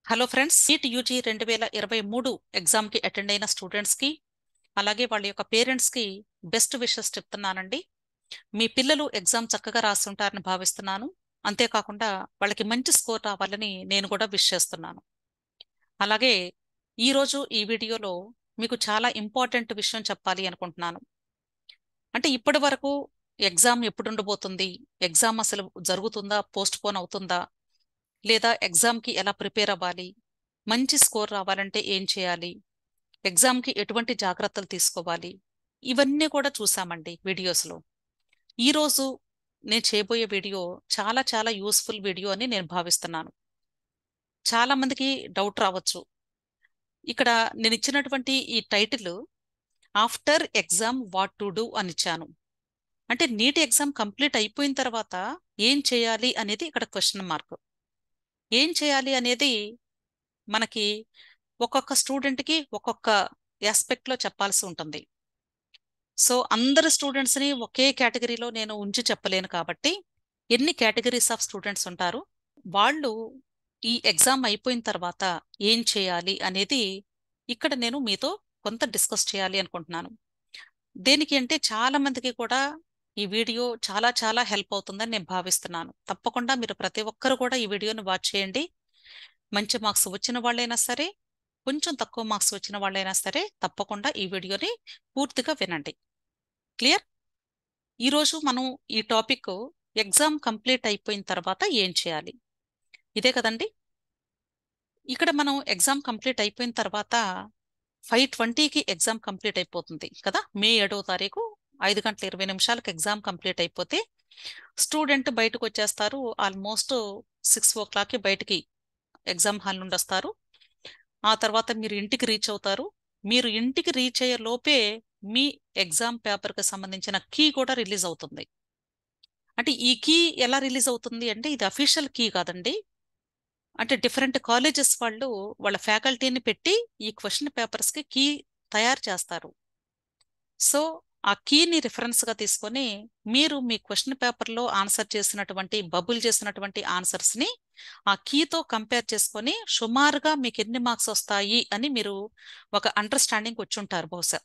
Hello friends, neat UG 2023 exam కి attend అయిన students కి అలాగే వాళ్ళ యొక్క పేరెంట్స్ కి బెస్ట్ విషెస్ చెప్తున్నానండి. మీ పిల్లలు ఎగ్జామ్ చక్కగా రాస్తుంటారని భావిస్తున్నాను. అంతేకాకుండా వాళ్ళకి మంచి స్కోర్ రావాలని నేను కూడా విష్ చేస్తున్నాను. అలాగే ఈరోజు ఈ వీడియోలో మీకు చాలా ఇంపార్టెంట్ విషయం చెప్పాలి అనుకుంటున్నాను. అంటే ఇప్పటి వరకు ఎగ్జామ్ ఎప్పుడు ఉండబోతుంది, ఎగ్జామ్ అసలు జరుగుతుందా, పోస్ట్ పోన్ అవుతుందా, లేదా ఎగ్జామ్కి ఎలా ప్రిపేర్ అవ్వాలి, మంచి స్కోర్ రావాలంటే ఏం చేయాలి, ఎగ్జామ్కి ఎటువంటి జాగ్రత్తలు తీసుకోవాలి, ఇవన్నీ కూడా చూసామండి వీడియోస్లో. ఈరోజు నేను చేయబోయే వీడియో చాలా చాలా యూస్ఫుల్ వీడియో అని నేను భావిస్తున్నాను. చాలా మందికి డౌట్ రావచ్చు. ఇక్కడ నేను ఇచ్చినటువంటి ఈ title after exam what to do అని ఇచ్చాను. అంటే నీట్ ఎగ్జామ్ కంప్లీట్ అయిపోయిన తర్వాత ఏం చేయాలి అనేది ఇక్కడ క్వశ్చన్ మార్క్. ఏం చేయాలి అనేది మనకి ఒక్కొక్క స్టూడెంట్కి ఒక్కొక్క ఆస్పెక్ట్లో చెప్పాల్సి ఉంటుంది. సో అందరు స్టూడెంట్స్ని ఒకే కేటగిరీలో నేను ఉంచి చెప్పలేను కాబట్టి ఎన్ని కేటగిరీస్ ఆఫ్ స్టూడెంట్స్ ఉంటారు, వాళ్ళు ఈ ఎగ్జామ్ అయిపోయిన తర్వాత ఏం చేయాలి అనేది ఇక్కడ నేను మీతో కొంత డిస్కస్ చేయాలి అనుకుంటున్నాను. దేనికి అంటే చాలా మందికి కూడా ఈ వీడియో చాలా చాలా హెల్ప్ అవుతుందని నేను భావిస్తున్నాను. తప్పకుండా మీరు ప్రతి ఒక్కరు కూడా ఈ వీడియోని వాచ్ చేయండి. మంచి మార్క్స్ వచ్చిన వాళ్ళైనా సరే, కొంచెం తక్కువ మార్క్స్ వచ్చిన వాళ్ళైనా సరే తప్పకుండా ఈ వీడియోని పూర్తిగా వినండి. క్లియర్? ఈరోజు మనం ఈ టాపిక్ ఎగ్జామ్ కంప్లీట్ అయిపోయిన తర్వాత ఏం చేయాలి, ఇదే కదండి. ఇక్కడ మనం ఎగ్జామ్ కంప్లీట్ అయిపోయిన తర్వాత 5:20కి ఎగ్జామ్ కంప్లీట్ అయిపోతుంది కదా. మే 7వ తారీఖు 5:20 ఎగ్జామ్ కంప్లీట్ అయిపోతే స్టూడెంట్ బయటకు వచ్చేస్తారు. ఆల్మోస్ట్ 6 o'clockకి బయటికి ఎగ్జామ్ హాల్ నుండి వస్తారు. ఆ తర్వాత మీరు ఇంటికి రీచ్ అవుతారు. మీరు ఇంటికి రీచ్ అయ్యే లోపే మీ ఎగ్జామ్ పేపర్కి సంబంధించిన కీ కూడా రిలీజ్ అవుతుంది. అంటే ఈ కీ ఎలా రిలీజ్ అవుతుంది అంటే ఇది అఫీషియల్ కీ కాదండి. అంటే డిఫరెంట్ కాలేజెస్ వాళ్ళు వాళ్ళ ఫ్యాకల్టీని పెట్టి ఈ క్వశ్చన్ పేపర్స్కి కీ తయారు చేస్తారు. సో ఆ కీని రిఫరెన్స్గా తీసుకొని మీరు మీ క్వశ్చన్ పేపర్లో ఆన్సర్ చేసినటువంటి బబుల్ చేసినటువంటి ఆన్సర్స్ని ఆ కీతో కంపేర్ చేసుకొని సుమారుగా మీకు ఎన్ని మార్క్స్ వస్తాయి అని మీరు ఒక అండర్స్టాండింగ్ వచ్చుంటారు బహుశా.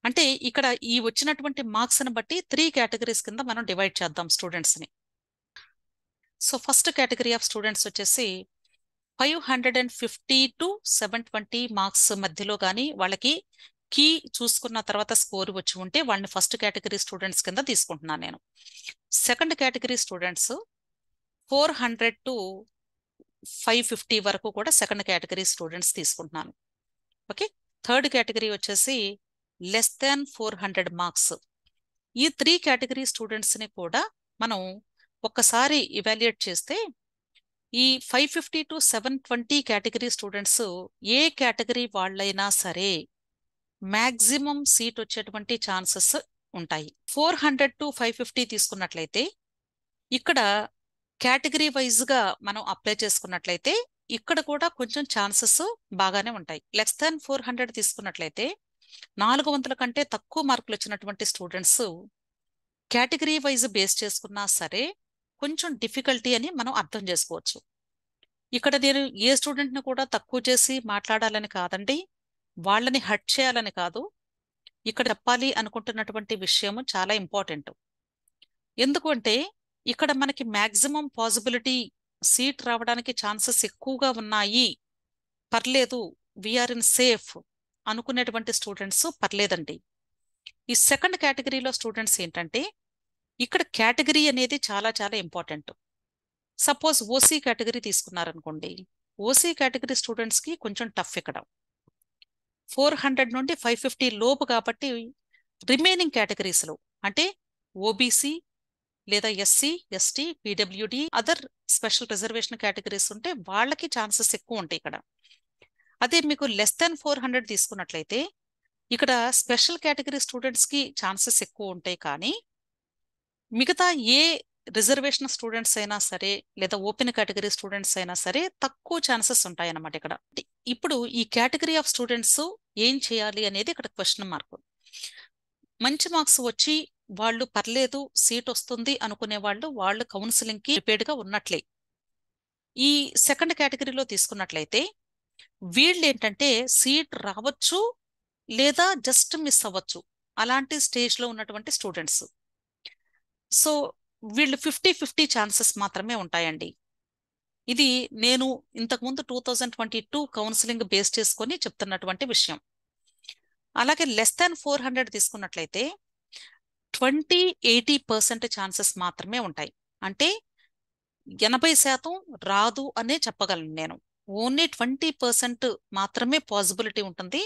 అంటే ఇక్కడ ఈ వచ్చినటువంటి మార్క్స్ని బట్టి 3 కేటగిరీస్ కింద మనం డివైడ్ చేద్దాం స్టూడెంట్స్ని. So first category of students వచ్చేసి 550 to 720 మార్క్స్ మధ్యలో కానీ వాళ్ళకి కీ చూసుకున్న తర్వాత స్కోర్ వచ్చి ఉంటే వాళ్ళని ఫస్ట్ కేటగిరీ స్టూడెంట్స్ కింద తీసుకుంటున్నాను నేను. సెకండ్ కేటగిరీ స్టూడెంట్స్ 400 to 550 వరకు కూడా సెకండ్ కేటగిరీ స్టూడెంట్స్ తీసుకుంటున్నాను. ఓకే. థర్డ్ కేటగిరీ వచ్చేసి <400 మార్క్స్. ఈ 3 కేటగిరీ స్టూడెంట్స్ని కూడా మనం ఒక్కసారి ఇవాల్యుయేట్ చేస్తే ఈ 550 to 720 category students A category వాళ్ళైనా సరే మ్యాక్సిమం సీట్ వచ్చేటువంటి ఛాన్సెస్ ఉంటాయి. 400 to 550 తీసుకున్నట్లయితే ఇక్కడ కేటగిరీ వైజ్గా మనం అప్లై చేసుకున్నట్లయితే ఇక్కడ కూడా కొంచెం ఛాన్సెస్ బాగానే ఉంటాయి. <400 తీసుకున్నట్లయితే 400 కంటే తక్కువ మార్కులు వచ్చినటువంటి స్టూడెంట్స్ కేటగిరీ వైజ్ బేస్ చేసుకున్నా సరే కొంచెం డిఫికల్టీ అని మనం అర్థం చేసుకోవచ్చు. ఇక్కడ నేను ఏ స్టూడెంట్ని కూడా తక్కువ చేసి మాట్లాడాలని కాదండి, వాళ్ళని హర్ట్ చేయాలని కాదు. ఇక్కడ చెప్పాలి అనుకుంటున్నటువంటి విషయం చాలా ఇంపార్టెంట్. ఎందుకంటే ఇక్కడ మనకి మ్యాక్సిమం పాసిబిలిటీ సీట్ రావడానికి ఛాన్సెస్ ఎక్కువగా ఉన్నాయి, పర్లేదు, వీఆర్ ఇన్ సేఫ్ అనుకునేటువంటి స్టూడెంట్స్ పర్లేదండి. ఈ సెకండ్ కేటగిరీలో స్టూడెంట్స్ ఏంటంటే ఇక్కడ కేటగిరీ అనేది చాలా చాలా ఇంపార్టెంట్. సపోజ్ ఓసీ కేటగిరీ తీసుకున్నారనుకోండి, ఓసీ కేటగిరీ స్టూడెంట్స్కి కొంచెం టఫ్ ఇక్కడ. 400 నుండి 550 లోపు కాబట్టి రిమైనింగ్ కేటగిరీస్లో అంటే ఓబీసీ లేదా SC, ST, PWD, other special reservation categories ఉంటే వాళ్ళకి ఛాన్సెస్ ఎక్కువ ఉంటాయి ఇక్కడ. అదే మీకు <400 తీసుకున్నట్లయితే ఇక్కడ స్పెషల్ కేటగిరీ స్టూడెంట్స్కి ఛాన్సెస్ ఎక్కువ ఉంటాయి, కానీ మిగతా ఏ రిజర్వేషన్ స్టూడెంట్స్ అయినా సరే లేదా ఓపెన్ కేటగిరీ స్టూడెంట్స్ అయినా సరే తక్కువ ఛాన్సెస్ ఉంటాయన్నమాట ఇక్కడ. ఇప్పుడు ఈ కేటగిరీ ఆఫ్ స్టూడెంట్స్ ఏం చేయాలి అనేది ఇక్కడ క్వశ్చన్ మార్క్. మంచి మార్క్స్ వచ్చి వాళ్ళు పర్లేదు సీట్ వస్తుంది అనుకునే వాళ్ళు కౌన్సిలింగ్కి ప్రిపేర్డ్గా ఉన్నట్లే. ఈ సెకండ్ కేటగిరీలో తీసుకున్నట్లయితే వీళ్ళు ఏంటంటే సీట్ రావచ్చు లేదా జస్ట్ మిస్ అవ్వచ్చు, అలాంటి స్టేజ్లో ఉన్నటువంటి స్టూడెంట్స్. సో వీళ్ళు 50-50 ఛాన్సెస్ మాత్రమే ఉంటాయండి. ఇది నేను ఇంతకుముందు 2022 కౌన్సిలింగ్ బేస్ చేసుకొని చెప్తున్నటువంటి విషయం. అలాగే లెస్ దాన్ 400 తీసుకున్నట్లయితే 20-80% ఛాన్సెస్ మాత్రమే ఉంటాయి. అంటే 80% రాదు అనే చెప్పగలను నేను. ఓన్లీ 20% మాత్రమే పాసిబిలిటీ ఉంటుంది.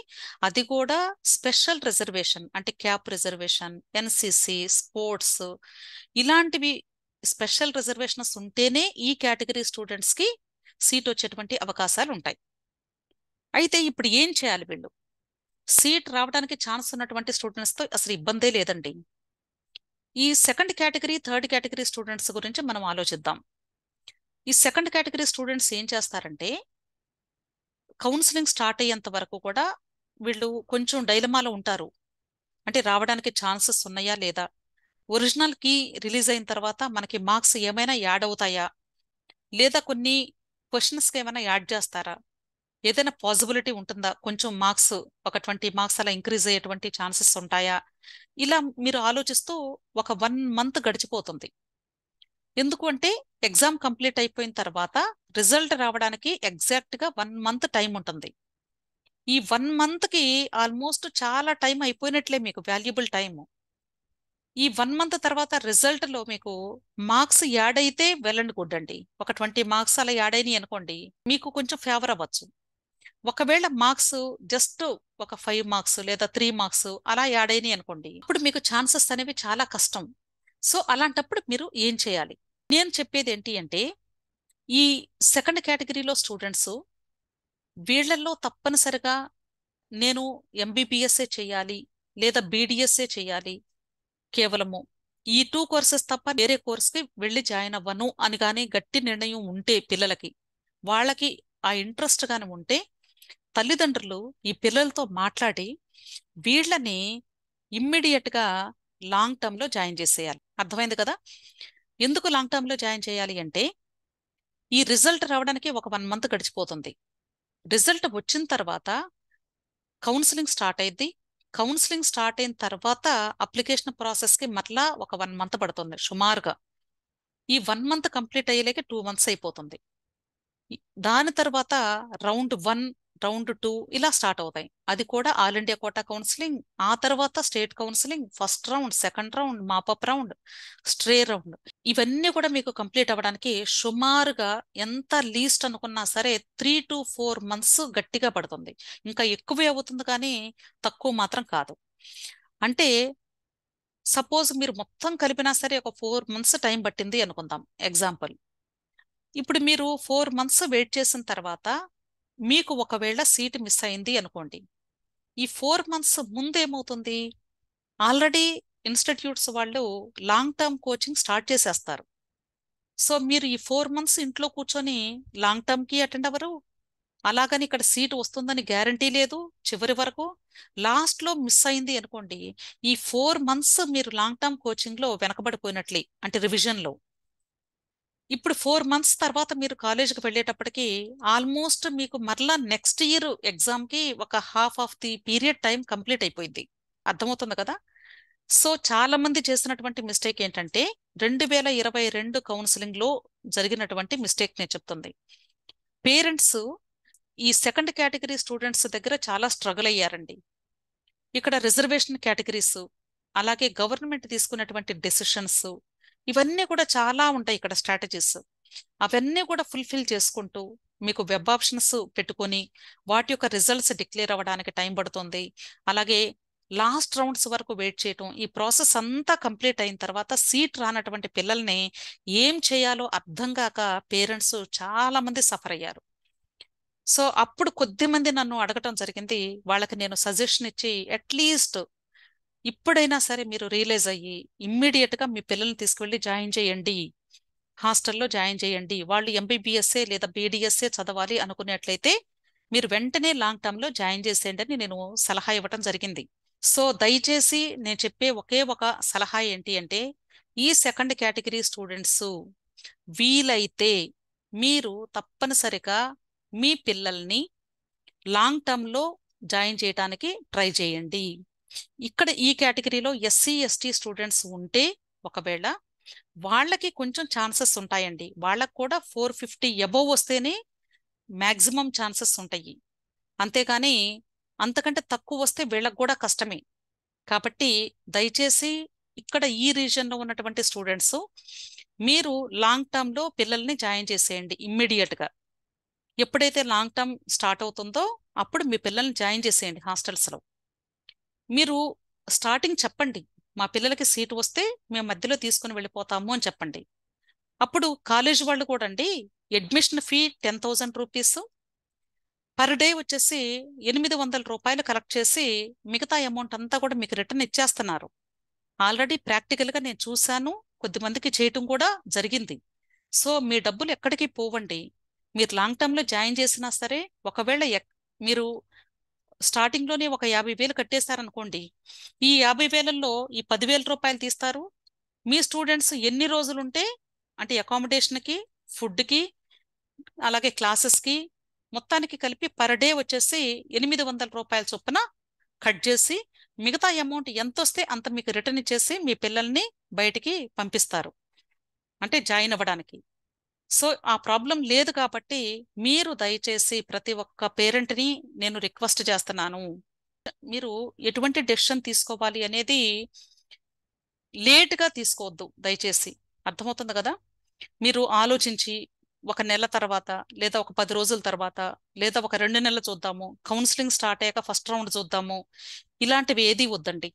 అది కూడా స్పెషల్ రిజర్వేషన్ అంటే క్యాప్ రిజర్వేషన్, ఎన్సిసి, స్పోర్ట్స్ ఇలాంటివి స్పెషల్ రిజర్వేషన్స్ ఉంటేనే ఈ కేటగిరీ స్టూడెంట్స్కి సీట్ వచ్చేటువంటి అవకాశాలు ఉంటాయి. అయితే ఇప్పుడు ఏం చేయాలి వీళ్ళు? సీట్ రావడానికి ఛాన్స్ ఉన్నటువంటి స్టూడెంట్స్తో అసలు ఇబ్బందే లేదండి. ఈ second category, third category students గురించి మనం ఆలోచిద్దాం. ఈ సెకండ్ కేటగిరీ స్టూడెంట్స్ ఏం చేస్తారంటే కౌన్సిలింగ్ స్టార్ట్ అయ్యేంత వరకు కూడా వీళ్ళు కొంచెం డైలమాలో ఉంటారు. అంటే రావడానికి ఛాన్సెస్ ఉన్నాయా లేదా, ఒరిజినల్ కీ రిలీజ్ అయిన తర్వాత మనకి మార్క్స్ ఏమైనా యాడ్ అవుతాయా, లేదా కొన్ని క్వశ్చన్స్కి ఏమైనా యాడ్ చేస్తారా, ఏదైనా పాసిబిలిటీ ఉంటుందా, కొంచెం మార్క్స్ ఒక 20 మార్క్స్ అలా ఇంక్రీజ్ అయ్యేటువంటి ఛాన్సెస్ ఉంటాయా, ఇలా మీరు ఆలోచిస్తూ ఒక 1 మంత్ గడిచిపోతుంది. ఎందుకు అంటే ఎగ్జామ్ కంప్లీట్ అయిపోయిన తర్వాత రిజల్ట్ రావడానికి ఎగ్జాక్ట్గా 1 మంత్ టైం ఉంటుంది. ఈ 1 మంత్కి ఆల్మోస్ట్ చాలా టైం అయిపోయినట్లే, మీకు వాల్యుబుల్ టైము. ఈ 1 మంత్ తర్వాత రిజల్ట్లో మీకు మార్క్స్ యాడ్ అయితే వెల్ అండ్ గుడ్ అండి. ఒక 20 మార్క్స్ అలా యాడ్ అయినాయి అనుకోండి, మీకు కొంచెం ఫేవర్ అవ్వచ్చు. ఒకవేళ మార్క్స్ జస్ట్ ఒక 5 మార్క్స్ లేదా 3 మార్క్స్ అలా యాడ్ అయినాయి అనుకోండి, ఇప్పుడు మీకు ఛాన్సెస్ అనేవి చాలా కష్టం. సో అలాంటప్పుడు మీరు ఏం చేయాలి? నేను చెప్పేది ఏంటి అంటే, ఈ సెకండ్ కేటగిరీలో స్టూడెంట్స్ వీళ్ళల్లో తప్పనిసరిగా నేను ఎంబీబీఎస్ఏ చేయాలి లేదా బీడిఎస్ఏ చేయాలి, కేవలము ఈ 2 కోర్సెస్ తప్ప వేరే కోర్స్కి వెళ్ళి జాయిన్ అవ్వను అని కానీ గట్టి నిర్ణయం ఉంటే పిల్లలకి, వాళ్ళకి ఆ ఇంట్రెస్ట్ కానీ ఉంటే తల్లిదండ్రులు ఈ పిల్లలతో మాట్లాడి వీళ్ళని ఇమ్మీడియట్గా లాంగ్ టర్మ్లో జాయిన్ చేసేయాలి. అర్థమైంది కదా? ఎందుకు లాంగ్ టర్మ్లో జాయిన్ చేయాలి అంటే, ఈ రిజల్ట్ రావడానికి ఒక 1 మంత్ గడిచిపోతుంది. రిజల్ట్ వచ్చిన తర్వాత కౌన్సిలింగ్ స్టార్ట్ అయింది. కౌన్సిలింగ్ స్టార్ట్ అయిన తర్వాత అప్లికేషన్ ప్రాసెస్కి మరలా ఒక 1 మంత్ పడుతుంది సుమారుగా. ఈ 1 మంత్ కంప్లీట్ అయ్యేలేక 2 మంత్స్ అయిపోతుంది. దాని తర్వాత రౌండ్ 1, రౌండ్ 2 ఇలా స్టార్ట్ అవుతాయి. అది కూడా ఆల్ ఇండియా కోటా కౌన్సిలింగ్, ఆ తర్వాత state counselling, first round, second round, mop up round, stray round, ఇవన్నీ కూడా మీకు కంప్లీట్ అవ్వడానికి సుమారుగా ఎంత లీస్ట్ అనుకున్నా సరే 3-4 మంత్స్ గట్టిగా పడుతుంది. ఇంకా ఎక్కువే అవుతుంది కానీ తక్కువ మాత్రం కాదు. అంటే సపోజ్ మీరు మొత్తం కలిపినా సరే ఒక 4 మంత్స్ టైం పట్టింది అనుకుందాం ఎగ్జాంపుల్. ఇప్పుడు మీరు 4 మంత్స్ వెయిట్ చేసిన తర్వాత మీకు ఒకవేళ సీట్ మిస్ అయింది అనుకోండి, ఈ 4 మంత్స్ ముందు ఏమవుతుంది, ఆల్రెడీ ఇన్స్టిట్యూట్స్ వాళ్ళు లాంగ్ టర్మ్ కోచింగ్ స్టార్ట్ చేసేస్తారు. సో మీరు ఈ 4 మంత్స్ ఇంట్లో కూర్చొని లాంగ్ టర్మ్కి అటెండ్ అవ్వరు, అలాగని ఇక్కడ సీట్ వస్తుందని గ్యారంటీ లేదు. చివరి వరకు లాస్ట్లో మిస్ అయింది అనుకోండి, ఈ 4 మంత్స్ మీరు లాంగ్ టర్మ్ కోచింగ్లో వెనకబడిపోయినట్లే, అంటే రివిజన్లో. ఇప్పుడు 4 మంత్స్ తర్వాత మీరు కాలేజీకి వెళ్ళేటప్పటికి ఆల్మోస్ట్ మీకు మరలా నెక్స్ట్ ఇయర్ ఎగ్జామ్కి ఒక half of the period time complete అయిపోయింది. అర్థమవుతుంది కదా? సో చాలా మంది చేసినటువంటి మిస్టేక్ ఏంటంటే 2022 కౌన్సిలింగ్లో జరిగినటువంటి మిస్టేక్ నేను చెప్తుంది. పేరెంట్స్ ఈ సెకండ్ కేటగిరీ స్టూడెంట్స్ దగ్గర చాలా స్ట్రగుల్ అయ్యారండి. ఇక్కడ రిజర్వేషన్ కేటగిరీస్, అలాగే గవర్నమెంట్ తీసుకున్నటువంటి డెసిషన్స్, ఇవన్నీ కూడా చాలా ఉంటాయి ఇక్కడ స్ట్రాటజీస్. అవన్నీ కూడా ఫుల్ఫిల్ చేసుకుంటూ మీకు వెబ్ ఆప్షన్స్ పెట్టుకొని వాటి యొక్క రిజల్ట్స్ డిక్లేర్ అవ్వడానికి టైం పడుతుంది. అలాగే లాస్ట్ రౌండ్స్ వరకు వెయిట్ చేయటం, ఈ ప్రాసెస్ అంతా కంప్లీట్ అయిన తర్వాత సీట్ రానటువంటి పిల్లల్ని ఏం చేయాలో అర్థం కాక పేరెంట్స్ చాలా మంది సఫర్ అయ్యారు. సో అప్పుడు కొద్దిమంది నన్ను అడగటం జరిగింది. వాళ్ళకి నేను సజెషన్ ఇచ్చి అట్లీస్ట్ ఇప్పుడైనా సరే మీరు రియలైజ్ అయ్యి ఇమ్మీడియట్గా మీ పిల్లల్ని తీసుకువెళ్ళి జాయిన్ చేయండి, హాస్టల్లో జాయిన్ చేయండి. వాళ్ళు ఎంబీబీఎస్ఏ లేదా బీడిఎస్ఏ చదవాలి అనుకునేట్లయితే మీరు వెంటనే లాంగ్ టర్మ్లో జాయిన్ చేసేయండి అని నేను సలహా ఇవ్వటం జరిగింది. సో దయచేసి నేను చెప్పే ఒకే ఒక సలహా ఏంటి అంటే, ఈ సెకండ్ కేటగిరీ స్టూడెంట్స్ వీలైతే మీరు తప్పనిసరిగా మీ పిల్లల్ని లాంగ్ టర్మ్లో జాయిన్ చేయడానికి ట్రై చేయండి. ఇక్కడ ఈ కేటగిరీలో ఎస్సీ ఎస్టీ స్టూడెంట్స్ ఉంటే ఒకవేళ వాళ్ళకి కొంచెం ఛాన్సెస్ ఉంటాయండి. వాళ్ళకు కూడా 450 అబోవ్ వస్తేనే మ్యాక్సిమం ఛాన్సెస్ ఉంటాయి. అంతేగాని అంతకంటే తక్కువ వస్తే వీళ్ళకు కూడా కష్టమే. కాబట్టి దయచేసి ఇక్కడ ఈ రీజన్లో ఉన్నటువంటి స్టూడెంట్స్ మీరు లాంగ్ టర్మ్లో పిల్లల్ని జాయిన్ చేసేయండి ఇమ్మీడియట్గా. ఎప్పుడైతే లాంగ్ టర్మ్ స్టార్ట్ అవుతుందో అప్పుడు మీ పిల్లల్ని జాయిన్ చేసేయండి హాస్టల్స్లో. మీరు స్టార్టింగ్ చెప్పండి, మా పిల్లలకి సీటు వస్తే మేము మధ్యలో తీసుకుని వెళ్ళిపోతాము అని చెప్పండి. అప్పుడు కాలేజ్ వాళ్ళు కూడా అండి admission fee 10,000 rupees, per day వచ్చేసి 800 రూపాయలు కలెక్ట్ చేసి మిగతా అమౌంట్ అంతా కూడా మీకు రిటర్న్ ఇచ్చేస్తున్నారు. ఆల్రెడీ ప్రాక్టికల్గా నేను చూశాను, కొద్దిమందికి చేయటం కూడా జరిగింది. సో మీ డబ్బులు ఎక్కడికి పోవండి. మీరు లాంగ్ టర్మ్లో జాయిన్ చేసినా సరే, ఒకవేళ మీరు స్టార్టింగ్లోనే ఒక 50,000 కట్టేశారనుకోండి, ఈ 50,000లో ఈ 10,000 రూపాయలు తీస్తారు. మీ స్టూడెంట్స్ ఎన్ని రోజులుంటే అంటే అకామిడేషన్కి, ఫుడ్కి, అలాగే క్లాసెస్కి మొత్తానికి కలిపి పర్ డే వచ్చేసి 800 రూపాయల చొప్పున కట్ చేసి మిగతా అమౌంట్ ఎంత వస్తే అంత మీకు రిటర్న్ ఇచ్చేసి మీ పిల్లల్ని బయటికి పంపిస్తారు, అంటే జాయిన్ అవ్వడానికి. సో ఆ ప్రాబ్లం లేదు కాబట్టి మీరు దయచేసి ప్రతి ఒక్క పేరెంట్ని నేను రిక్వెస్ట్ చేస్తున్నాను, మీరు ఎటువంటి డెసిషన్ తీసుకోవాలి అనేది లేట్గా తీసుకోవద్దు దయచేసి. అర్థమవుతుంది కదా? మీరు ఆలోచించి ఒక నెల తర్వాత, లేదా ఒక 10 రోజుల తర్వాత, లేదా ఒక 2 నెలలు చూద్దాము, కౌన్సిలింగ్ స్టార్ట్ అయ్యాక ఫస్ట్ రౌండ్ చూద్దాము, ఇలాంటివి ఏది వద్దండి.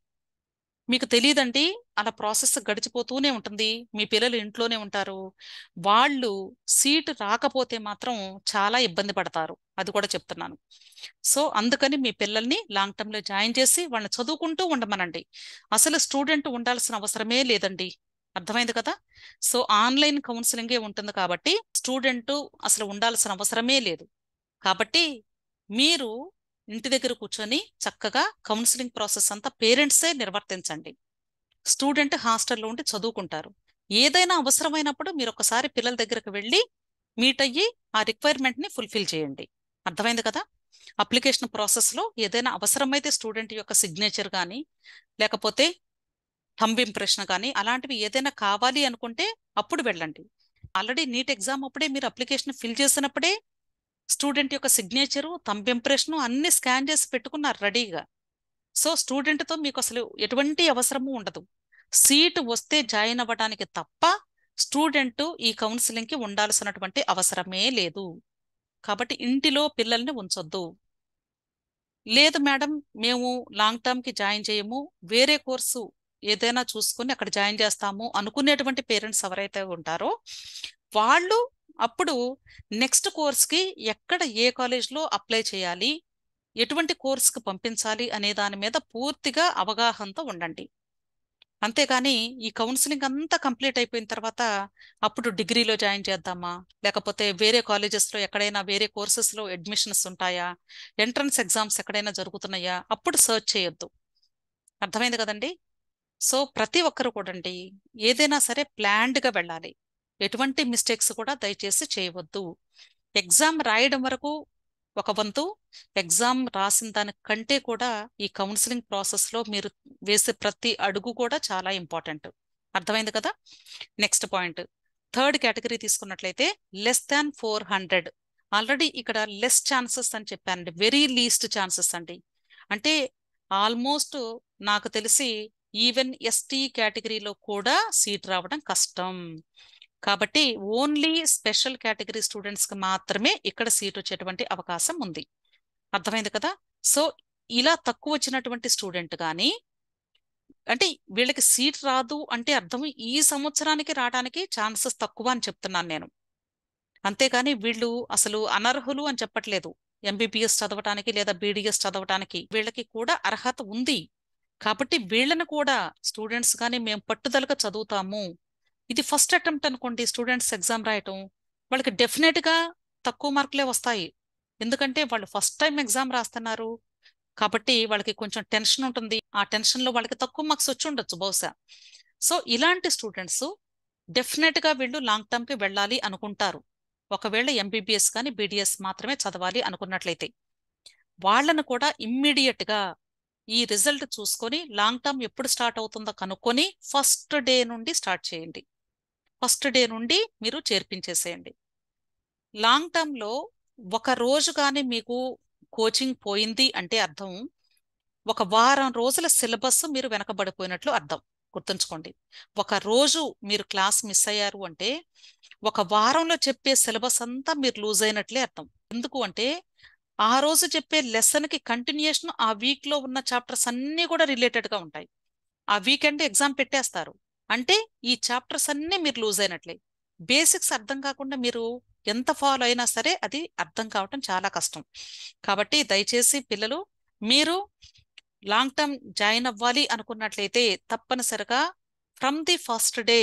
మీకు తెలియదండి, అలా ప్రాసెస్ గడిచిపోతూనే ఉంటుంది. మీ పిల్లలు ఇంట్లోనే ఉంటారు. వాళ్ళు సీటు రాకపోతే మాత్రం చాలా ఇబ్బంది పడతారు, అది కూడా చెప్తున్నాను. సో అందుకని మీ పిల్లల్ని లాంగ్ టర్మ్లో జాయిన్ చేసి వాళ్ళని చదువుకుంటూ ఉండమనండి. అసలు స్టూడెంట్ ఉండాల్సిన అవసరమే లేదండి. అర్థమైంది కదా? సో ఆన్లైన్ కౌన్సిలింగే ఉంటుంది కాబట్టి స్టూడెంట్ అసలు ఉండాల్సిన అవసరమే లేదు. కాబట్టి మీరు ఇంటి దగ్గర కూర్చొని చక్కగా కౌన్సిలింగ్ ప్రాసెస్ అంతా పేరెంట్సే నిర్వర్తించండి. స్టూడెంట్ హాస్టల్లో ఉండి చదువుకుంటారు. ఏదైనా అవసరమైనప్పుడు మీరు ఒకసారి పిల్లల దగ్గరకు వెళ్ళి మీట్ అయ్యి ఆ రిక్వైర్మెంట్ని ఫుల్ఫిల్ చేయండి. అర్థమైంది కదా? అప్లికేషన్ ప్రాసెస్లో ఏదైనా అవసరమైతే స్టూడెంట్ యొక్క సిగ్నేచర్ కానీ, లేకపోతే థంబ్ ఇంప్రెషన్ కానీ, అలాంటివి ఏదైనా కావాలి అనుకుంటే అప్పుడు వెళ్ళండి. ఆల్రెడీ నీట్ ఎగ్జామ్ అప్పుడే మీరు అప్లికేషన్ ఫిల్ చేసినప్పుడే స్టూడెంట్ యొక్క సిగ్నేచరు, థంబ్ ఇంప్రెషను అన్ని స్కాన్ చేసి పెట్టుకున్నారు రెడీగా. సో స్టూడెంట్తో మీకు అసలు ఎటువంటి అవసరము ఉండదు. సీటు వస్తే జాయిన్ అవ్వడానికి తప్ప స్టూడెంట్ ఈ కౌన్సిలింగ్కి ఉండాల్సినటువంటి అవసరమే లేదు. కాబట్టి ఇంటిలో పిల్లల్ని ఉంచొద్దు. లేదు మేడం, మేము లాంగ్ టర్మ్కి జాయిన్ చేయము, వేరే కోర్సు ఏదైనా చూసుకుని అక్కడ జాయిన్ చేస్తాము అనుకునేటువంటి పేరెంట్స్ ఎవరైతే ఉంటారో వాళ్ళు అప్పుడు నెక్స్ట్ కోర్స్కి ఎక్కడ ఏ కాలేజ్లో అప్లై చేయాలి, ఎటువంటి కోర్సుకి పంపించాలి అనే దాని మీద పూర్తిగా అవగాహనతో ఉండండి. అంతేగాని ఈ కౌన్సిలింగ్ అంతా కంప్లీట్ అయిపోయిన తర్వాత అప్పుడు డిగ్రీలో జాయిన్ చేద్దామా, లేకపోతే వేరే కాలేజెస్లో ఎక్కడైనా వేరే కోర్సెస్లో అడ్మిషన్స్ ఉంటాయా, ఎంట్రన్స్ ఎగ్జామ్స్ ఎక్కడైనా జరుగుతున్నాయా, అప్పుడు సర్చ్ చేయొద్దు. అర్థమైంది కదండి? సో ప్రతి ఒక్కరు కూడండి ఏదైనా సరే ప్లాన్డ్గా వెళ్ళాలి. ఎటువంటి మిస్టేక్స్ కూడా దయచేసి చేయవద్దు. ఎగ్జామ్ రాయడం వరకు ఒక వంతు, ఎగ్జామ్ రాసిన దానికంటే కూడా ఈ కౌన్సిలింగ్ ప్రాసెస్లో మీరు వేసే ప్రతి అడుగు కూడా చాలా ఇంపార్టెంట్. అర్థమైంది కదా? నెక్స్ట్ పాయింట్, థర్డ్ కేటగిరీ తీసుకున్నట్లయితే లెస్ దాన్ 400. ఆల్రెడీ ఇక్కడ లెస్ ఛాన్సెస్ అని చెప్పానండి, వెరీ లీస్ట్ ఛాన్సెస్ అండి. అంటే ఆల్మోస్ట్ నాకు తెలిసి ఈవెన్ ఎస్టీ కేటగిరీలో కూడా సీట్ రావడం కష్టం. కాబట్టి ఓన్లీ స్పెషల్ కేటగిరీ స్టూడెంట్స్కి మాత్రమే ఇక్కడ సీట్ వచ్చేటువంటి అవకాశం ఉంది. అర్థమైంది కదా? సో ఇలా తక్కువ వచ్చినటువంటి స్టూడెంట్ కానీ, అంటే వీళ్ళకి సీట్ రాదు అంటే అర్థం ఈ సంవత్సరానికి రావడానికి ఛాన్సెస్ తక్కువ అని చెప్తున్నాను నేను. అంతేగాని వీళ్ళు అసలు అనర్హులు అని చెప్పట్లేదు. ఎంబీబీఎస్ చదవటానికి లేదా బీడీఎస్ చదవటానికి వీళ్ళకి కూడా అర్హత ఉంది. కాబట్టి వీళ్ళని కూడా స్టూడెంట్స్ కానీ మేము పట్టుదలగా చదువుతాము, ఇది ఫస్ట్ అటెంప్ట్ అనుకోండి స్టూడెంట్స్ ఎగ్జామ్ రాయటం, వాళ్ళకి డెఫినెట్గా తక్కువ మార్కులే వస్తాయి. ఎందుకంటే వాళ్ళు ఫస్ట్ టైం ఎగ్జామ్ రాస్తున్నారు కాబట్టి వాళ్ళకి కొంచెం టెన్షన్ ఉంటుంది. ఆ టెన్షన్లో వాళ్ళకి తక్కువ మార్క్స్ వచ్చి ఉండొచ్చు బహుశా. సో ఇలాంటి స్టూడెంట్స్ డెఫినెట్గా వీళ్ళు లాంగ్ టర్మ్కి వెళ్ళాలి అనుకుంటారు. ఒకవేళ ఎంబీబీఎస్ కానీ బీడీఎస్ మాత్రమే చదవాలి అనుకున్నట్లయితే వాళ్ళను కూడా ఇమ్మీడియట్ గా ఈ రిజల్ట్ చూసుకొని లాంగ్ టర్మ్ ఎప్పుడు స్టార్ట్ అవుతుందో కనుక్కొని ఫస్ట్ డే నుండి స్టార్ట్ చేయండి. ఫస్ట్ డే నుండి మీరు చేర్పించేసేయండి. లాంగ్ టర్మ్ లో ఒక రోజు కానీ మీకు కోచింగ్ పోయింది అంటే అర్థం ఒక వారం రోజుల సిలబస్ మీరు వెనకబడిపోయినట్లు అర్థం. గుర్తుంచుకోండి, ఒక రోజు మీరు క్లాస్ మిస్ అయ్యారు అంటే ఒక వారంలో చెప్పే సిలబస్ అంతా మీరు లూజ్ అయినట్లే అర్థం. ఎందుకు అంటే ఆ రోజు చెప్పే లెసన్ కి కంటిన్యూషన్ ఆ వీక్ లో ఉన్న చాప్టర్స్ అన్ని కూడా రిలేటెడ్ గా ఉంటాయి. ఆ వీకెండ్ ఎగ్జామ్ పెట్టేస్తారు అంటే ఈ చాప్టర్స్ అన్ని మీరు లూజ్ అయినట్లే. బేసిక్స్ అర్థం కాకుండా మీరు ఎంత ఫాలో అయినా సరే అది అర్థం కావటం చాలా కష్టం. కాబట్టి దయచేసి పిల్లలు, మీరు లాంగ్ టర్మ్ జాయిన్ అవ్వాలి అనుకున్నట్లయితే తప్పనిసరిగా from the first day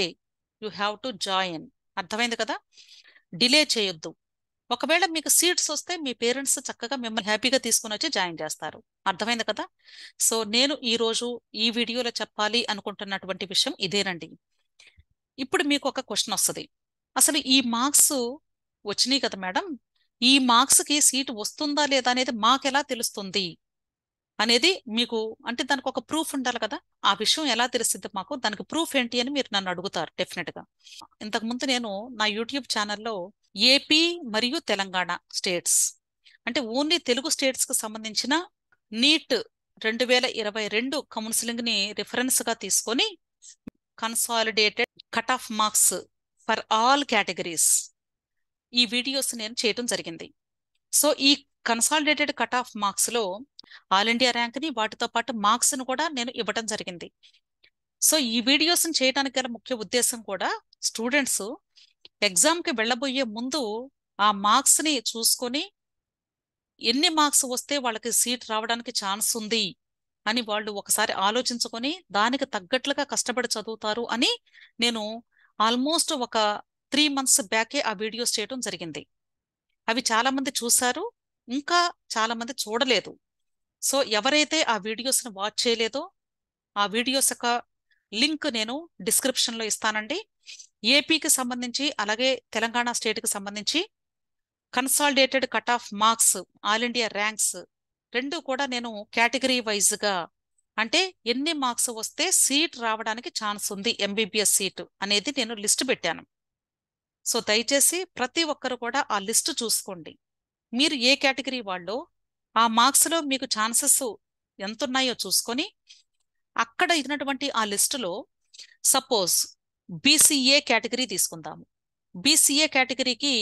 you have to join. అర్థమైంది కదా? డిలే చేయొద్దు. ఒకవేళ మీకు సీట్స్ వస్తే మీ పేరెంట్స్ చక్కగా మిమ్మల్ని హ్యాపీగా తీసుకుని వచ్చి జాయిన్ చేస్తారు. అర్థమైంది కదా? సో నేను ఈరోజు ఈ వీడియోలో చెప్పాలి అనుకుంటున్నటువంటి విషయం ఇదేనండి. ఇప్పుడు మీకు ఒక క్వశ్చన్ వస్తుంది, అసలు ఈ మార్క్స్ వచ్చినాయి కదా మేడం, ఈ మార్క్స్కి సీట్ వస్తుందా లేదా అనేది మాకెలా తెలుస్తుంది అనేది మీకు, అంటే దానికి ఒక ప్రూఫ్ ఉండాలి కదా. ఆ విషయం ఎలా తెలుస్తుంది మాకు, దానికి ప్రూఫ్ ఏంటి అని మీరు నన్ను అడుగుతారు డెఫినెట్ గా. ఇంతకుముందు నేను నా యూట్యూబ్ ఛానల్లో ఏపీ మరియు తెలంగాణ స్టేట్స్, అంటే ఓన్లీ తెలుగు స్టేట్స్ కి సంబంధించిన నీట్ 2022 కౌన్సిలింగ్ ని రిఫరెన్స్ గా తీసుకొని consolidated cut off marks for all categories ఈ వీడియోస్ నేను చేయడం జరిగింది. సో ఈ కన్సాలిడేటెడ్ కట్ ఆఫ్ మార్క్స్ లో ఆల్ ఇండియా ర్యాంక్ ని వాటితో పాటు మార్క్స్ ను కూడా నేను ఇవ్వడం జరిగింది. సో ఈ వీడియోస్ చేయడానికి గల ముఖ్య ఉద్దేశం కూడా స్టూడెంట్స్ ఎగ్జామ్ కి వెళ్ళబోయే ముందు ఆ మార్క్స్ ని చూసుకొని ఎన్ని మార్క్స్ వస్తే వాళ్ళకి సీట్ రావడానికి ఛాన్స్ ఉంది అని వాళ్ళు ఒకసారి ఆలోచించుకొని దానికి తగ్గట్లుగా కష్టపడి చదువుతారు అని నేను ఆల్మోస్ట్ ఒక 3 months బ్యాకే ఆ వీడియోస్ చేయడం జరిగింది. అవి చాలా మంది చూశారు, ఇంకా చాలా మంది చూడలేదు. సో ఎవరైతే ఆ వీడియోస్ని వాచ్ చేయలేదో ఆ వీడియోస్ యొక్క లింక్ నేను డిస్క్రిప్షన్లో ఇస్తానండి. ఏపీకి సంబంధించి అలాగే తెలంగాణ స్టేట్కి సంబంధించి consolidated cut off marks, all India ranks రెండు కూడా నేను కేటగిరీ వైజ్గా, అంటే ఎన్ని మార్క్స్ వస్తే సీట్ రావడానికి ఛాన్స్ ఉంది ఎంబీబీఎస్ సీటు అనేది నేను లిస్ట్ పెట్టాను. సో దయచేసి ప్రతి ఒక్కరు కూడా ఆ లిస్ట్ చూసుకోండి. మీరు ఏ కేటగిరీ వాళ్ళో ఆ మార్క్స్లో మీకు ఛాన్సెస్ ఎంత ఉన్నాయో చూసుకొని అక్కడ ఇచ్చినటువంటి ఆ లిస్టులో సపోజ్ బీసీఏ కేటగిరీ తీసుకుందాము. బీసీఏ కేటగిరీకి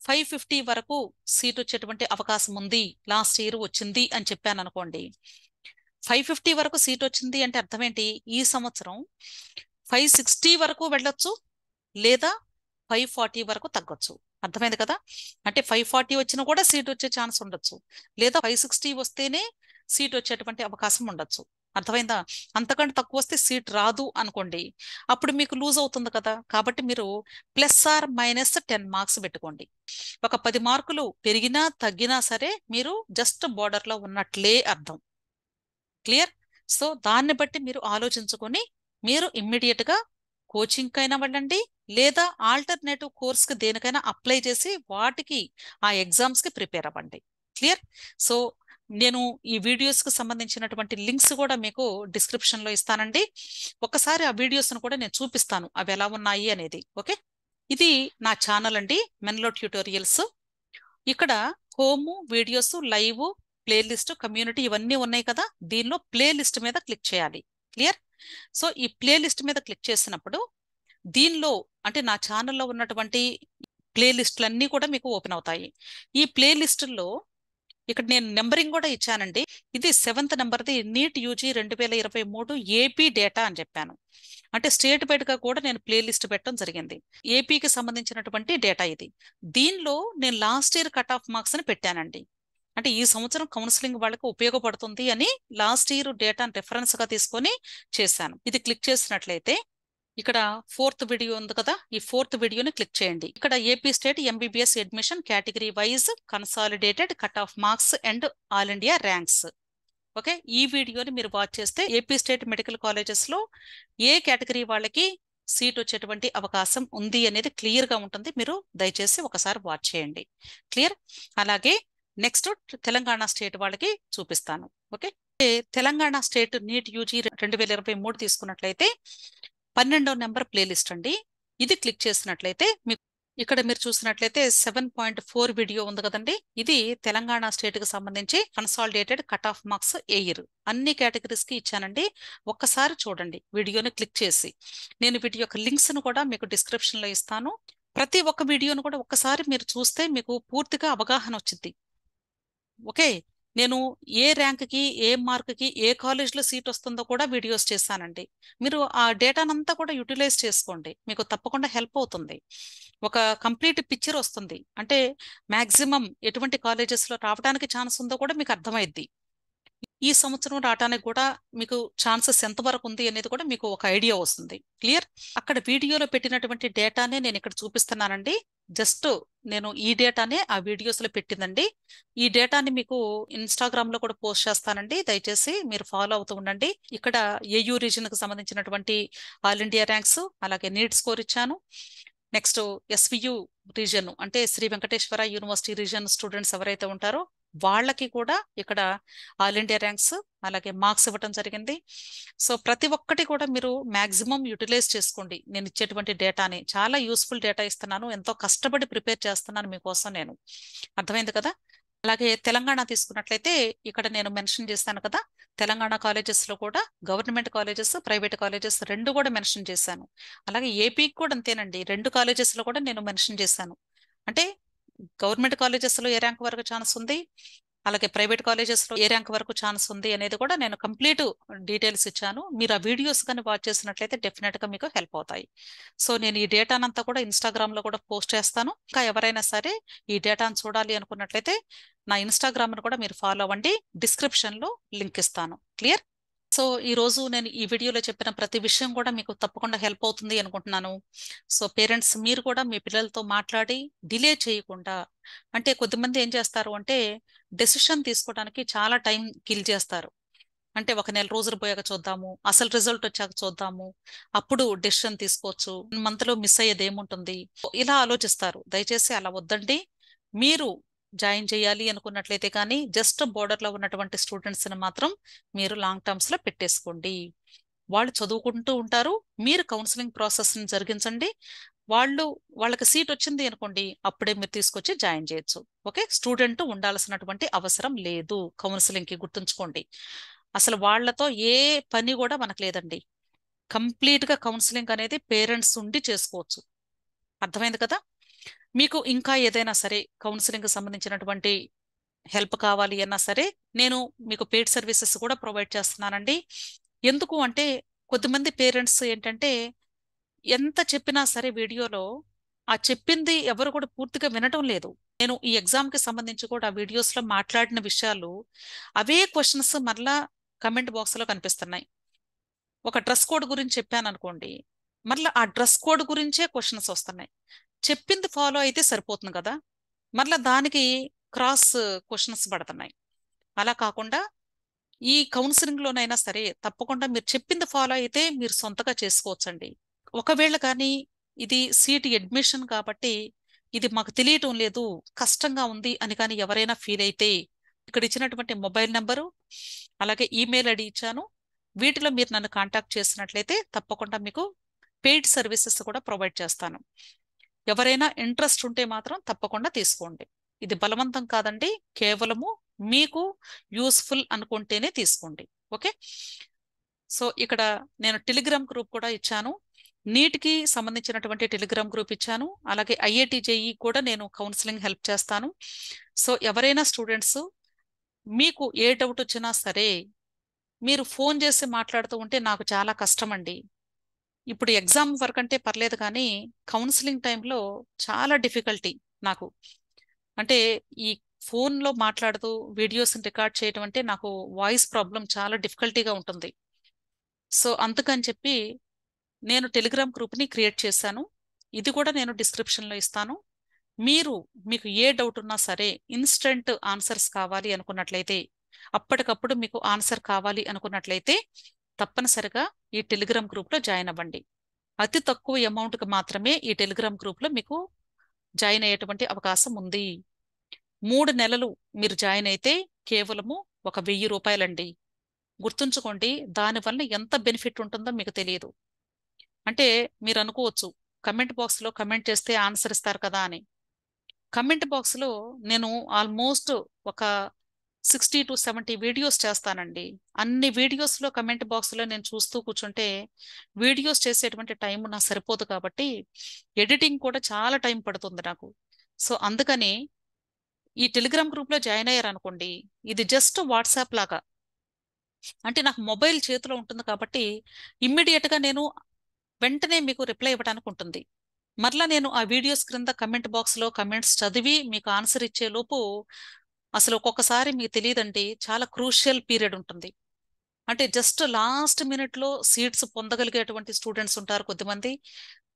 550 వరకు సీట్ వచ్చేటువంటి అవకాశం ఉంది, లాస్ట్ ఇయర్ వచ్చింది అని చెప్పాను అనుకోండి. 550 వరకు సీట్ వచ్చింది అంటే అర్థం ఏంటి, ఈ సంవత్సరం 560 వరకు వెళ్ళొచ్చు లేదా 540 వరకు తగ్గొచ్చు. అర్థమైంది కదా? అంటే 540 వచ్చినా కూడా సీట్ వచ్చే ఛాన్స్ ఉండొచ్చు, లేదా 560 వస్తేనే సీట్ వచ్చేటువంటి అవకాశం ఉండొచ్చు. అర్థమైందా? అంతకంటే తక్కువ వస్తే సీట్ రాదు అనుకోండి, అప్పుడు మీకు లూజ్ అవుతుంది కదా. కాబట్టి మీరు +or- 10 మార్క్స్ పెట్టుకోండి. ఒక 10 మార్కులు పెరిగినా తగ్గినా సరే మీరు జస్ట్ బోర్డర్లో ఉన్నట్లే అర్థం. క్లియర్? సో దాన్ని బట్టి మీరు ఆలోచించుకొని మీరు ఇమ్మీడియట్గా కోచింగ్కైనా వెళ్ళండి లేదా ఆల్టర్నేటివ్ కోర్స్కి దేనికైనా అప్లై చేసి వాటికి ఆ ఎగ్జామ్స్కి ప్రిపేర్ అవ్వండి. క్లియర్? సో నేను ఈ వీడియోస్కి సంబంధించినటువంటి లింక్స్ కూడా మీకు డిస్క్రిప్షన్లో ఇస్తానండి. ఒకసారి ఆ వీడియోస్ను కూడా నేను చూపిస్తాను అవి ఎలా ఉన్నాయి అనేది. ఓకే, ఇది నా ఛానల్ అండి, మెన్లో ట్యూటోరియల్స్. ఇక్కడ home, videos, live, playlist, community ఇవన్నీ ఉన్నాయి కదా. దీనిలో ప్లేలిస్ట్ మీద క్లిక్ చేయాలి. క్లియర్? సో ఈ ప్లేలిస్ట్ మీద క్లిక్ చేసినప్పుడు దీనిలో అంటే నా ఛానల్లో ఉన్నటువంటి ప్లేలిస్టులన్నీ కూడా మీకు ఓపెన్ అవుతాయి. ఈ ప్లేలిస్టుల్లో ఇక్కడ నేను నెంబరింగ్ కూడా ఇచ్చానండి. ఇది 7th నెంబర్ది నీట్ యూజీ 2023 ఏపీ డేటా అని చెప్పాను. అంటే స్టేట్ వైడ్ గా కూడా నేను ప్లేలిస్ట్ పెట్టడం జరిగింది. ఏపీకి సంబంధించినటువంటి డేటా ఇది. దీనిలో నేను last year cut off marks అని పెట్టానండి. అంటే ఈ సంవత్సరం కౌన్సిలింగ్ వాళ్ళకి ఉపయోగపడుతుంది అని లాస్ట్ ఇయర్ డేటాను రెఫరెన్స్ గా తీసుకొని చేశాను. ఇది క్లిక్ చేసినట్లయితే ఇక్కడ 4th వీడియో ఉంది కదా, ఈ 4th వీడియోని క్లిక్ చేయండి. ఇక్కడ AP state MBBS admission category wise consolidated cut off marks and all India ranks. Okay, ఈ వీడియోని మీరు వాచ్ చేస్తే ఏపీ స్టేట్ మెడికల్ కాలేజెస్ లో ఏ కేటగిరీ వాళ్ళకి సీట్ వచ్చేటువంటి అవకాశం ఉంది అనేది క్లియర్గా ఉంటుంది. మీరు దయచేసి ఒకసారి వాచ్ చేయండి. క్లియర్. అలాగే నెక్స్ట్ తెలంగాణ స్టేట్ వాళ్ళకి చూపిస్తాను. Okay. Telangana state neat UG 2023 తీసుకున్నట్లయితే 12వ నెంబర్ ప్లేలిస్ట్ అండి. ఇది క్లిక్ చేసినట్లయితే మీకు ఇక్కడ మీరు చూసినట్లయితే 7.4 వీడియో ఉంది కదండి. ఇది తెలంగాణ స్టేట్ కి సంబంధించి consolidated cut off marks air అన్ని కేటగిరీస్ కి ఇచ్చానండి. ఒక్కసారి చూడండి వీడియోని క్లిక్ చేసి. నేను వీటి యొక్క లింక్స్ ను కూడా మీకు డిస్క్రిప్షన్ లో ఇస్తాను. ప్రతి ఒక్క వీడియోను కూడా ఒక్కసారి మీరు చూస్తే మీకు పూర్తిగా అవగాహన వచ్చింది. ఓకే. నేను ఏ ర్యాంక్కి ఏ మార్క్కి ఏ కాలేజ్లో సీట్ వస్తుందో కూడా వీడియోస్ చేశానండి. మీరు ఆ డేటానంతా కూడా యూటిలైజ్ చేసుకోండి. మీకు తప్పకుండా హెల్ప్ అవుతుంది. ఒక కంప్లీట్ పిక్చర్ వస్తుంది. అంటే మ్యాక్సిమం ఎటువంటి కాలేజెస్లో రావడానికి ఛాన్స్ ఉందో కూడా మీకు అర్థమైద్ది. ఈ సంవత్సరం రావడానికి కూడా మీకు ఛాన్సెస్ ఎంతవరకు ఉంది అనేది కూడా మీకు ఒక ఐడియా వస్తుంది. క్లియర్. అక్కడ వీడియోలో పెట్టినటువంటి డేటానే నేను ఇక్కడ చూపిస్తున్నానండి. జస్ట్ నేను ఈ డేటానే ఆ వీడియోస్ లో పెట్టిందండి. ఈ డేటాని మీకు ఇన్స్టాగ్రామ్ లో కూడా పోస్ట్ చేస్తానండి. దయచేసి మీరు ఫాలో అవుతూ ఉండండి. ఇక్కడ ఏయూ రీజన్ కి సంబంధించినటువంటి ఆల్ ఇండియా ర్యాంక్స్, అలాగే నీట్ స్కోర్ ఇచ్చాను. నెక్స్ట్ ఎస్వియు రీజన్ అంటే Sri Venkateswara university region students ఎవరైతే ఉంటారో వాళ్ళకి కూడా ఇక్కడ ఆల్ ఇండియా ర్యాంక్స్ అలాగే మార్క్స్ ఇవ్వడం జరిగింది. సో ప్రతి ఒక్కటి కూడా మీరు మాక్సిమం యూటిలైజ్ చేసుకోండి. నేను ఇచ్చేటువంటి డేటాని చాలా యూస్ఫుల్ డేటా ఇస్తున్నాను. ఎంతో కష్టపడి ప్రిపేర్ చేస్తున్నాను మీకోసం నేను. అర్థమైంది కదా. అలాగే తెలంగాణ తీసుకున్నట్లయితే ఇక్కడ నేను మెన్షన్ చేశాను కదా, తెలంగాణ కాలేజెస్ లో కూడా గవర్నమెంట్ కాలేజెస్, ప్రైవేట్ కాలేజెస్ రెండు కూడా మెన్షన్ చేశాను. అలాగే ఏపీకి కూడా అంతేనండి. 2 కాలేజెస్ లో కూడా నేను మెన్షన్ చేశాను. అంటే గవర్నమెంట్ కాలేజెస్ లో ఏ ర్యాంక్ వరకు ఛాన్స్ ఉంది, అలాగే ప్రైవేట్ కాలేజెస్ లో ఏ ర్యాంక్ వరకు ఛాన్స్ ఉంది అనేది కూడా నేను కంప్లీట్ డీటెయిల్స్ ఇచ్చాను. మీరు ఆ వీడియోస్ కానీ వాచ్ చేసినట్లయితే డెఫినెట్ గా మీకు హెల్ప్ అవుతాయి. సో నేను ఈ డేటానంతా కూడా ఇన్స్టాగ్రామ్ లో కూడా పోస్ట్ చేస్తాను. ఇంకా ఎవరైనా సరే ఈ డేటాను చూడాలి అనుకున్నట్లయితే నా ఇన్స్టాగ్రామ్ ను కూడా మీరు ఫాలో అవ్వండి. డిస్క్రిప్షన్ లో లింక్ ఇస్తాను. క్లియర్. సో ఈ రోజు నేను ఈ వీడియోలో చెప్పిన ప్రతి విషయం కూడా మీకు తప్పకుండా హెల్ప్ అవుతుంది అనుకుంటున్నాను. సో పేరెంట్స్ మీరు కూడా మీ పిల్లలతో మాట్లాడి డిలే చేయకుండా, అంటే కొద్దిమంది ఏం చేస్తారు అంటే డెసిషన్ తీసుకోవడానికి చాలా టైం కిల్ చేస్తారు. అంటే ఒక నెల రోజులు పోయాక చూద్దాము, అసలు రిజల్ట్ వచ్చాక చూద్దాము, అప్పుడు డెసిషన్ తీసుకోవచ్చు, మంత్ లో మిస్ అయ్యేది ఏముంటుంది, ఇలా ఆలోచిస్తారు. దయచేసి అలా వద్దండి. మీరు జాయిన్ చేయాలి అనుకున్నట్లయితే కానీ జస్ట్ బోర్డర్ లో ఉన్నటువంటి స్టూడెంట్స్ ని మాత్రం మీరు లాంగ్ టర్మ్స్ లో పెట్టేసుకోండి. వాళ్ళు చదువుకుంటూ ఉంటారు, మీరు కౌన్సిలింగ్ ప్రాసెస్ ని జరిగించండి. వాళ్ళకి సీట్ వచ్చింది అనుకోండి, అప్పుడే మీరు తీసుకొచ్చి జాయిన్ చేయొచ్చు. ఓకే. స్టూడెంట్ ఉండాల్సినటువంటి అవసరం లేదు కౌన్సిలింగ్ కి, గుర్తుంచుకోండి. అసలు వాళ్ళతో ఏ పని కూడా మనకు లేదండి. కంప్లీట్ గా కౌన్సిలింగ్ అనేది పేరెంట్స్ ఉండి చేసుకోవచ్చు. అర్థమైంది కదా. మీకు ఇంకా ఏదైనా సరే కౌన్సిలింగ్ కి సంబంధించినటువంటి హెల్ప్ కావాలి అన్నా సరే నేను మీకు పెయిడ్ సర్వీసెస్ కూడా ప్రొవైడ్ చేస్తున్నానండి. ఎందుకు అంటే కొద్దిమంది పేరెంట్స్ ఏంటంటే ఎంత చెప్పినా సరే వీడియోలో ఆ చెప్పింది ఎవరు కూడా పూర్తిగా వినటం లేదు. నేను ఈ ఎగ్జామ్ కి సంబంధించి కూడా వీడియోస్ లో మాట్లాడిన విషయాలు అవే క్వశ్చన్స్ మరలా కమెంట్ బాక్స్ లో కనిపిస్తున్నాయి. ఒక డ్రెస్ కోడ్ గురించి చెప్పాను అనుకోండి, మరలా ఆ డ్రెస్ కోడ్ గురించే క్వశ్చన్స్ వస్తున్నాయి. చెప్పింది ఫాలో అయితే సరిపోతుంది కదా, మరలా దానికి క్రాస్ క్వశ్చన్స్ పడుతున్నాయి. అలా కాకుండా ఈ కౌన్సిలింగ్ లోనైనా సరే తప్పకుండా మీరు చెప్పింది ఫాలో అయితే మీరు సొంతగా చేసుకోవచ్చండి. ఒకవేళ కానీ ఇది సీట్ అడ్మిషన్ కాబట్టి ఇది మాకు తెలియటం లేదు, కష్టంగా ఉంది అని కానీ ఎవరైనా ఫీల్ అయితే ఇక్కడ ఇచ్చినటువంటి మొబైల్ నెంబరు అలాగే ఈమెయిల్ ఐడి ఇచ్చాను. వీటిలో మీరు నన్ను కాంటాక్ట్ చేసినట్లయితే తప్పకుండా మీకు పెయిడ్ సర్వీసెస్ కూడా ప్రొవైడ్ చేస్తాను. ఎవరైనా ఇంట్రెస్ట్ ఉంటే మాత్రం తప్పకుండా తీసుకోండి. ఇది బలవంతం కాదండి, కేవలము మీకు యూస్ఫుల్ అనుకుంటేనే తీసుకోండి. ఓకే. సో ఇక్కడ నేను టెలిగ్రామ్ గ్రూప్ కూడా ఇచ్చాను. నీట్కి సంబంధించినటువంటి టెలిగ్రామ్ గ్రూప్ ఇచ్చాను. అలాగే ఐఐటి జేఈ కూడా నేను కౌన్సిలింగ్ హెల్ప్ చేస్తాను. సో ఎవరైనా స్టూడెంట్స్ మీకు ఏ డౌట్ వచ్చినా సరే మీరు ఫోన్ చేసి మాట్లాడుతూ ఉంటే నాకు చాలా కష్టం అండి. ఇప్పుడు ఎగ్జామ్ వరకు అంటే పర్లేదు కానీ కౌన్సిలింగ్ టైంలో చాలా డిఫికల్టీ నాకు. అంటే ఈ ఫోన్లో మాట్లాడుతూ వీడియోస్ రికార్డ్ చేయడం అంటే నాకు వాయిస్ ప్రాబ్లం చాలా డిఫికల్టీగా ఉంటుంది. సో అందుకని చెప్పి నేను టెలిగ్రామ్ గ్రూప్ని క్రియేట్ చేశాను. ఇది కూడా నేను డిస్క్రిప్షన్లో ఇస్తాను. మీకు ఏ డౌట్ ఉన్నా సరే ఇన్స్టెంట్ ఆన్సర్స్ కావాలి అనుకున్నట్లయితే, అప్పటికప్పుడు మీకు ఆన్సర్ కావాలి అనుకున్నట్లయితే తప్పనిసరిగా ఈ టెలిగ్రామ్ గ్రూప్లో జాయిన్ అవ్వండి. అతి తక్కువ అమౌంట్కి మాత్రమే ఈ టెలిగ్రామ్ గ్రూప్లో మీకు జాయిన్ అయ్యేటువంటి అవకాశం ఉంది. 3 నెలలు మీరు జాయిన్ అయితే కేవలము ఒక 1000 రూపాయలండి. గుర్తుంచుకోండి, దానివల్ల ఎంత బెనిఫిట్ ఉంటుందో మీకు తెలియదు. అంటే మీరు అనుకోవచ్చు, కమెంట్ బాక్స్లో కమెంట్ చేస్తే ఆన్సర్ ఇస్తారు కదా అని. కమెంట్ బాక్స్లో నేను ఆల్మోస్ట్ ఒక 60 to 70 వీడియోస్ చేస్తానండి. అన్ని వీడియోస్లో కమెంట్ బాక్స్లో నేను చూస్తూ కూర్చుంటే వీడియోస్ చేసేటువంటి టైం నాకు సరిపోదు కాబట్టి ఎడిటింగ్ కూడా చాలా టైం పడుతుంది నాకు. సో అందుకని ఈ టెలిగ్రామ్ గ్రూప్లో జాయిన్ అయ్యారనుకోండి, ఇది జస్ట్ వాట్సాప్ లాగా. అంటే నాకు మొబైల్ చేతిలో ఉంటుంది కాబట్టి ఇమ్మీడియట్గా నేను వెంటనే మీకు రిప్లై ఇవ్వడానికి ఉంటుంది. మరలా నేను ఆ వీడియోస్ క్రింద కమెంట్ బాక్స్లో కమెంట్స్ చదివి మీకు ఆన్సర్ ఇచ్చే లోపు అసలు ఒక్కొక్కసారి మీకు తెలియదండి, చాలా క్రూషియల్ పీరియడ్ ఉంటుంది. అంటే జస్ట్ లాస్ట్ మినిట్లో సీట్స్ పొందగలిగేటువంటి స్టూడెంట్స్ ఉంటారు కొద్దిమంది,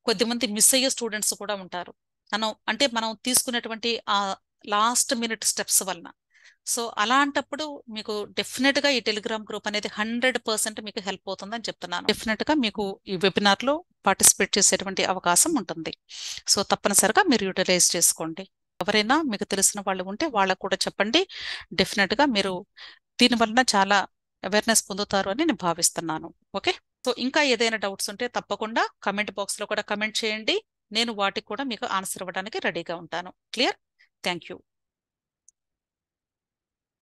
కొద్దిమంది మిస్ అయ్యే స్టూడెంట్స్ కూడా ఉంటారు. మనం తీసుకునేటువంటి ఆ లాస్ట్ మినిట్ స్టెప్స్ వలన. సో అలాంటప్పుడు మీకు డెఫినెట్ గా ఈ టెలిగ్రామ్ గ్రూప్ అనేది 100% మీకు హెల్ప్ అవుతుందని చెప్తున్నాను. డెఫినెట్ గా మీకు ఈ వెబినార్ లో పార్టిసిపేట్ చేసేటువంటి అవకాశం ఉంటుంది. సో తప్పనిసరిగా మీరు యూటిలైజ్ చేసుకోండి. ఎవరైనా మీకు తెలిసిన వాళ్ళు ఉంటే వాళ్ళకు కూడా చెప్పండి. డెఫినెట్ గా మీరు దీని వలన చాలా అవేర్నెస్ పొందుతారు అని నేను భావిస్తున్నాను. ఓకే, సో ఇంకా ఏదైనా డౌట్స్ ఉంటే తప్పకుండా కమెంట్ బాక్స్ లో కూడా కమెంట్ చేయండి. నేను వాటికి కూడా మీకు ఆన్సర్ ఇవ్వడానికి రెడీగా ఉంటాను. క్లియర్? Thank you.